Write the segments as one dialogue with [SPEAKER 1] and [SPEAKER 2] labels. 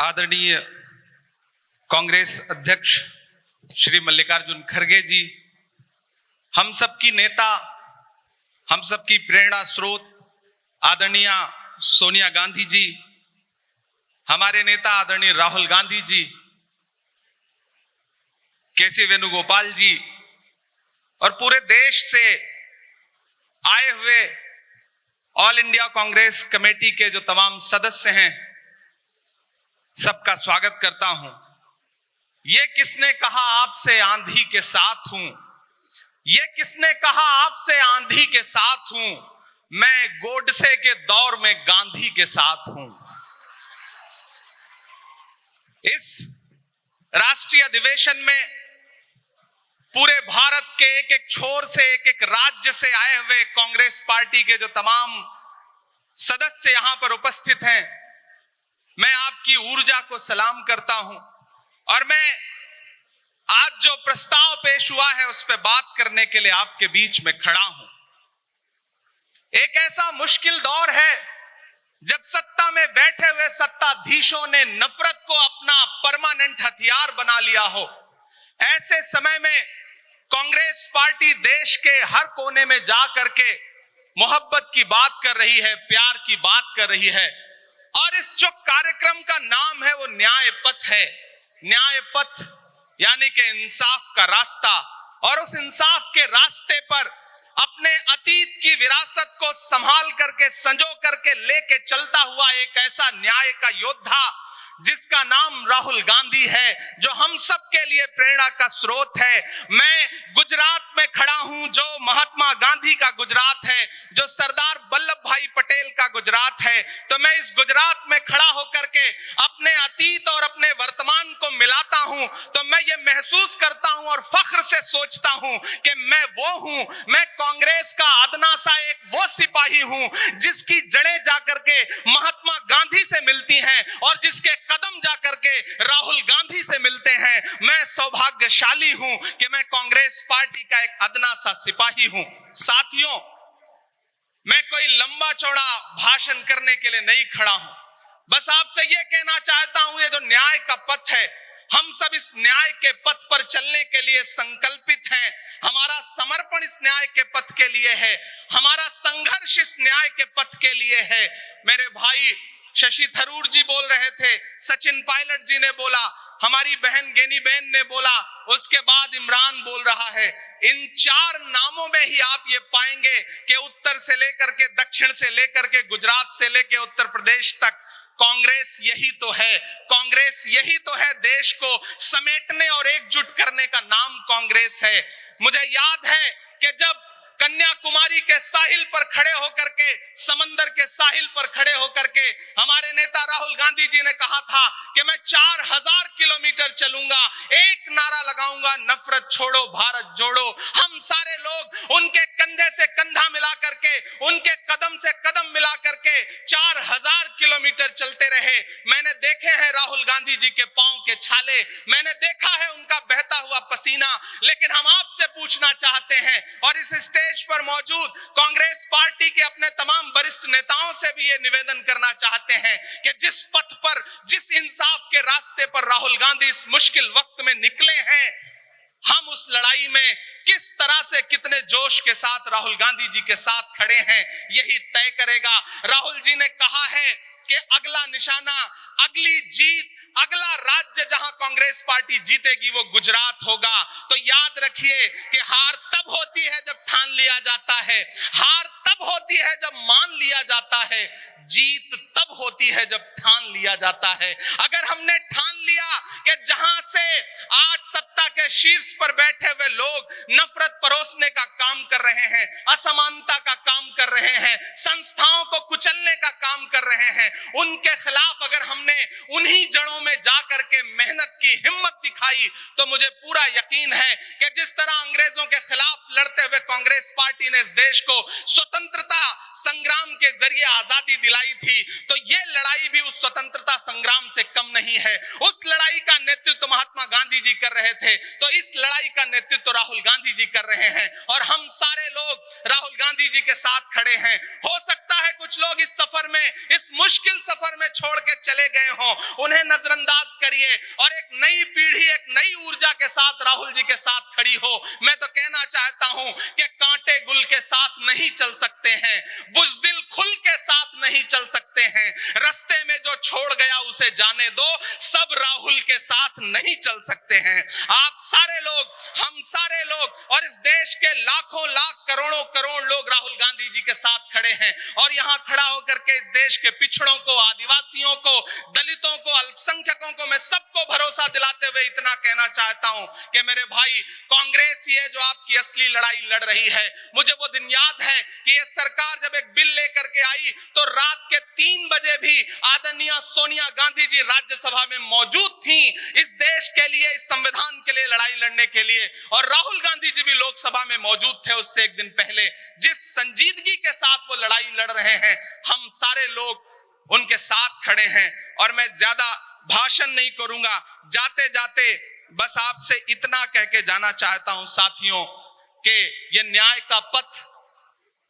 [SPEAKER 1] आदरणीय कांग्रेस अध्यक्ष श्री मल्लिकार्जुन खड़गे जी, हम सबकी नेता, हम सबकी प्रेरणा स्रोत आदरणीय सोनिया गांधी जी, हमारे नेता आदरणीय राहुल गांधी जी, केसी वेणुगोपाल जी और पूरे देश से आए हुए ऑल इंडिया कांग्रेस कमेटी के जो तमाम सदस्य हैं, सबका स्वागत करता हूं। ये किसने कहा आपसे आंधी के साथ हूं, ये किसने कहा आपसे आंधी के साथ हूं, मैं गोडसे के दौर में गांधी के साथ हूं। इस राष्ट्रीय अधिवेशन में पूरे भारत के एक एक छोर से, एक एक राज्य से आए हुए कांग्रेस पार्टी के जो तमाम सदस्य यहां पर उपस्थित हैं, मैं आपकी ऊर्जा को सलाम करता हूं और मैं आज जो प्रस्ताव पेश हुआ है उस पर बात करने के लिए आपके बीच में खड़ा हूं। एक ऐसा मुश्किल दौर है जब सत्ता में बैठे हुए सत्ताधीशों ने नफरत को अपना परमानेंट हथियार बना लिया हो। ऐसे समय में कांग्रेस पार्टी देश के हर कोने में जा करके मोहब्बत की बात कर रही है, प्यार की बात कर रही है। और इस जो कार्यक्रम का नाम है वो न्याय पथ है। न्याय पथ यानी कि इंसाफ का रास्ता, और उस इंसाफ के रास्ते पर अपने अतीत की विरासत को संभाल करके, संजो करके लेके चलता हुआ एक ऐसा न्याय का योद्धा जिसका नाम राहुल गांधी है, जो हम सब के लिए प्रेरणा का स्रोत है। मैं गुजरात में खड़ा हूं, जो महात्मा गांधी का गुजरात है, जो सरदार वल्लभ भाई पटेल का गुजरात है। तो मैं इस गुजरात में खड़ा होकर के अपने अतीत और अपने वर्तमान को मिलाता हूं, तो मैं ये महसूस करता हूं और फख्र से सोचता हूं कि मैं वो हूं, मैं कांग्रेस का अदना सा एक वो सिपाही हूं जिसकी जड़ें जाकर के महात्मा गांधी से मिलती हैं और जिसके कदम जाकर के राहुल गांधी से मिलते हैं। मैं सौभाग्यशाली हूं कि मैं कांग्रेस पार्टी का एक अदना सा सिपाही हूं। साथियों, मैं कोई लंबा चौड़ा भाषण करने के लिए नहीं खड़ा हूं, बस आपसे यह कहना चाहता हूं, ये जो न्याय का पथ है, हम सब इस न्याय के पथ पर चलने के लिए संकल्पित हैं। हमारा समर्पण इस न्याय के पथ के लिए है, हमारा संघर्ष इस न्याय के पथ के लिए है। मेरे भाई शशि थरूर जी बोल रहे थे, सचिन पायलट जी ने बोला, हमारी बहन गेनी बहन ने बोला, उसके बाद इमरान बोल रहा है। इन चार नामों में ही आप ये पाएंगे कि उत्तर से लेकर के, दक्षिण से लेकर के, गुजरात से लेकर उत्तर प्रदेश तक कांग्रेस यही तो है। कांग्रेस यही तो है, देश को समेटने और एकजुट करने का नाम कांग्रेस है। मुझे याद है कि जब कन्याकुमारी के साहिल पर खड़े होकर के, समंदर के साहिल पर खड़े होकर के हमारे नेता राहुल गांधी जी ने कहा था कि मैं 4000 किलोमीटर चलूंगा, एक नारा लगाऊंगा, नफरत छोड़ो भारत जोड़ो। हम सारे लोग उनके कंधे से कंधा मिला करके, उनके कदम से कदम मिला करके 4000 किलोमीटर चलते रहे। मैंने देखे हैं राहुल गांधी जी के पांव के छाले, मैंने देखा है उनका बहता हुआ पसीना। लेकिन हम आपसे पूछना चाहते हैं और इस स्टेज पर मौजूद कांग्रेस पार्टी के अपने तमाम वरिष्ठ नेताओं से भी ये निवेदन करना चाहते हैं कि जिस पथ पर, जिस इंसाफ के रास्ते पर राहुल गांधी इस मुश्किल वक्त में निकले हैं, हम उस लड़ाई में किस तरह से, कितने जोश के साथ राहुल गांधी जी के साथ खड़े हैं, यही तय करेगा। राहुल जी ने कहा है कि अगला निशाना, अगली जीत, अगला राज्य जहां कांग्रेस पार्टी जीतेगी वो गुजरात होगा। तो याद रखिए कि हार तब होती है जब ठान लिया जाता है, हार तब होती है जब मान लिया जाता है, जीत तब होती है जब ठान लिया जाता है। अगर हमने ठान लिया कि जहां से आज सत्ता के शीर्ष पर बैठे हुए लोग नफरत परोसने का काम कर रहे हैं, असमानता का काम कर रहे हैं, संस्थाओं को कुचलने का काम कर रहे हैं, उनके खिलाफ अगर हमने उन्हीं जड़ों में जाकर के मेहनत की हिम्मत दिखाई, तो मुझे पूरा यकीन है कि जिस तरह अंग्रेजों के खिलाफ लड़ते हुए कांग्रेस पार्टी ने इस देश को स्वतंत्रता संग्राम के जरिए आजादी दिलाई थी, तो ये लड़ाई भी उस स्वतंत्रता संग्राम से कम नहीं है। उस लड़ाई का नेतृत्व महात्मा गांधी जी कर रहे थे, तो इस लड़ाई का नेतृत्व राहुल गांधी जी कर रहे हैं और हम सारे लोग राहुल गांधी जी के साथ खड़े हैं। हो सकता सकता है कुछ लोग इस सफर में, इस मुश्किल सफर में छोड़ के चले गए हों, उन्हें नजरअंदाज करिए और एक नई पीढ़ी, एक नई ऊर्जा के साथ राहुल जी के साथ खड़ी हो। मैं तो कहना चाहता हूं कि कांटे गुल के साथ नहीं चल सकते हैं, बुज़दिल खुल के साथ नहीं चल सकते हैं, रास्ते में जो छोड़ गया उसे जाने दो, सब राहुल के साथ नहीं चल सकते हैं। आप सारे लोग, हम सारे लोग और इस देश के लाखों लाख करोड़ों करोड़ लोग राहुल गांधी जी के साथ खड़े हैं और यहां खड़ा होकर के इस देश के पिछड़ों को, आदिवासियों को, दलितों को, अल्पसंख्यकों को मैं सबको भरोसा दिलाते हुए इतना कहना चाहता हूं कि मेरे भाई, कांग्रेस ही है जो आपकी असली लड़ाई लड़ रही है। मुझे वो दिन याद है कि ये सरकार जब एक बिल लेकर के आई तो रात के 3 बजे भी आदरणीय सोनिया गांधी जी राज्यसभा में मौजूद थी इस देश के लिए, इस संविधान के लिए लड़ाई लड़ने के लिए, और राहुल गांधी जी भी लोकसभा में मौजूद थे उससे एक दिन पहले। जिस संजीदगी के साथ वो लड़ाई लड़ रहे हैं, हम सारे लोग उनके साथ खड़े हैं। और मैं ज्यादा भाषण नहीं करूंगा, जाते जाते बस आपसे इतना कह के जाना चाहता हूं साथियों कि ये न्याय का पथ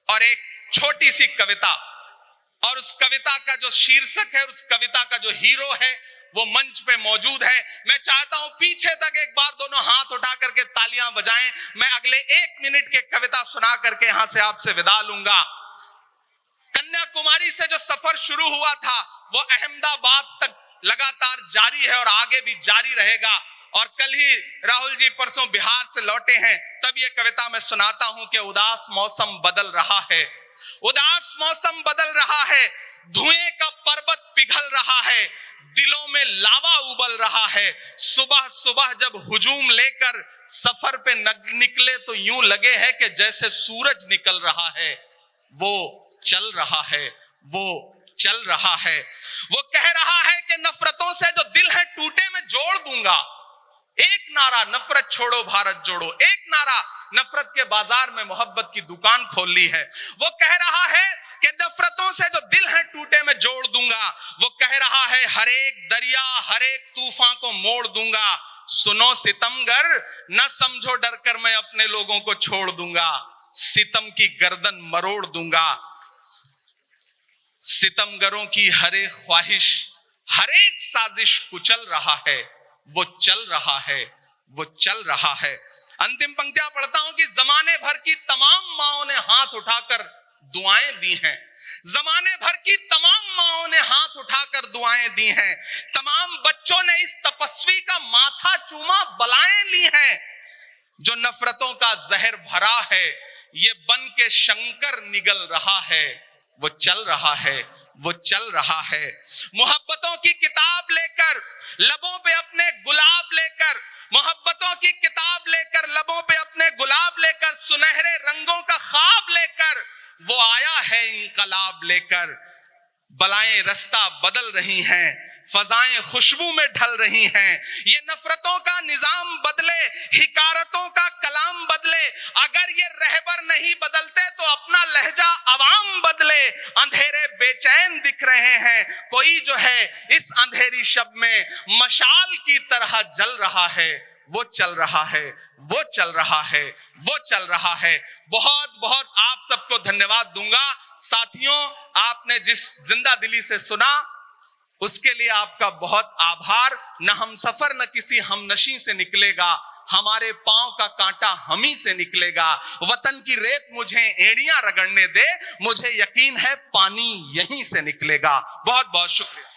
[SPEAKER 1] और एक छोटी सी कविता, और उस कविता का जो शीर्षक है, उस कविता का जो हीरो है वो मंच पे मौजूद है। मैं चाहता हूं पीछे तक एक बार दोनों हाथ उठा करके तालियां बजाएं। मैं अगले 1 मिनट के कविता सुना करके यहां से आपसे विदा लूंगा। कन्याकुमारी से जो सफर शुरू हुआ था वो अहमदाबाद तक लगातार जारी है और आगे भी जारी रहेगा। और कल ही राहुल जी परसों बिहार से लौटे हैं, तब ये कविता मैं सुनाता हूं कि उदास मौसम बदल रहा है, उदास मौसम बदल रहा है, धुएं का पर्वत पिघल रहा है, दिलों में लावा उबल रहा है। सुबह सुबह जब हुजूम लेकर सफर पे निकले तो यूं लगे है कि जैसे सूरज निकल रहा है। वो चल रहा है, वो चल रहा है। वो कह रहा है कि नफरतों से जो दिल है टूटे मैं जोड़ दूंगा। एक नारा नफरत छोड़ो भारत जोड़ो, एक नारा नफरत के बाजार में मोहब्बत की दुकान खोल ली है। वो कह रहा है कि नफरतों से जो दिल है टूटे मैं जोड़ दूंगा। वो कह रहा है हर एक दरिया, हर एक तूफान को मोड़ दूंगा। सुनो सितमगर, न समझो डर कर मैं अपने लोगों को छोड़ दूंगा। सितम की गर्दन मरोड़ दूंगा। सितमगरों की हर एक ख्वाहिश, हर एक साजिश कुचल रहा है। वो चल रहा है, वो चल रहा है। अंतिम पंक्तियां पढ़ता हूं कि जमाने भर की तमाम माओं ने हाथ उठाकर दुआएं दी हैं। जमाने भर की तमाम माओं ने हाथ उठाकर दुआएं दी हैं। तमाम बच्चों ने इस तपस्वी का माथा चूमा, बलाएं ली हैं। जो नफरतों का जहर भरा है, ये बन के शंकर निगल रहा है। वो चल रहा है, वो चल रहा है। मोहब्बतों की किताब लेकर, लबों पे अपने गुलाब लेकर, मोहब्बतों की किताब लेकर, लबों पे अपने गुलाब लेकर, सुनहरे रंगों का ख्वाब लेकर वो आया है इंकलाब लेकर। बलाएं रास्ता बदल रही हैं, फजाएं खुशबू में ढल रही हैं। ये नफरतों का निजाम बदले, हिकारतों का कलाम बदले। अगर ये रहबर नहीं बदलते तो अपना लहजा अवाम बदले। अंधेरे बेचैन दिख रहे हैं, कोई जो है इस अंधेरी शब में मशाल की तरह जल रहा है। वो चल रहा है, वो चल रहा है, वो चल रहा है। बहुत बहुत आप सबको धन्यवाद दूंगा। साथियों, आपने जिस जिंदा दिली से सुना उसके लिए आपका बहुत आभार। न हम सफर न किसी हमनशी से निकलेगा, हमारे पांव का कांटा हम ही से निकलेगा। वतन की रेत मुझे एड़ियां रगड़ने दे, मुझे यकीन है पानी यहीं से निकलेगा। बहुत बहुत शुक्रिया।